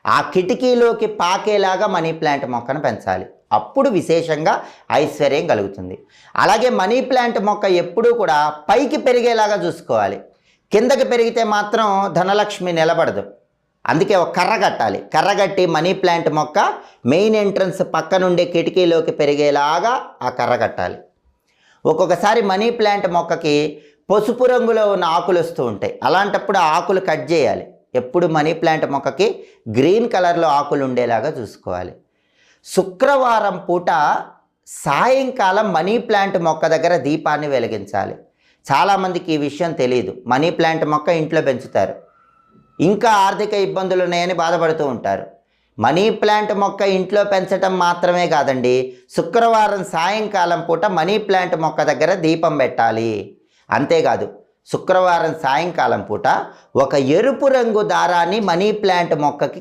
ఆ కిటికీలోకి పాకేలాగా money plant మొక్కను పెంచాలి. అప్పుడు విశేషంగా ఐశ్వర్యం కలుగుతుంది. అలాగే మనీ ప్లాంట్ మొక్క ఎప్పుడూ కూడా పైకి పెరిగేలాగా చూసుకోవాలి. కిందకి పెరిగితే మాత్రం ధనలక్ష్మి నిలబడదు. అందుకే ఒక కర్ర కట్టాలి. కర్ర కట్టి మనీ ప్లాంట్ మొక్క మెయిన్ ఎంట్రన్స్ పక్క నుండి కిటికీలోకి పెరిగేలాగా ఆ కర్ర కట్టాలి. ఒక్కొక్కసారి మనీ ప్లాంట్ మొక్కకి పసుపు రంగులో ఉన్న ఆకులు వస్తూ ఉంటాయి. అలాంటప్పుడు ఆ ఆకులు కట్ చేయాలి. ఎప్పుడు మనీ ప్లాంట్ మొక్కకి గ్రీన్ కలర్లో ఆకులు ఉండేలాగా చూసుకోవాలి. శుక్రవారం పూట సాయంకాలం మనీ ప్లాంట్ మొక్క దగ్గర దీపాన్ని వెలిగించాలి. చాలామందికి ఈ విషయం తెలియదు. మనీ ప్లాంట్ మొక్క ఇంట్లో పెంచుతారు, ఇంకా ఆర్థిక ఇబ్బందులు ఉన్నాయని బాధపడుతూ ఉంటారు. మనీ ప్లాంట్ మొక్క ఇంట్లో పెంచడం మాత్రమే కాదండి, శుక్రవారం సాయంకాలం పూట మనీ ప్లాంట్ మొక్క దగ్గర దీపం పెట్టాలి. అంతేకాదు, శుక్రవారం సాయంకాలం పూట ఒక ఎరుపు రంగు దారాన్ని మనీ ప్లాంట్ మొక్కకి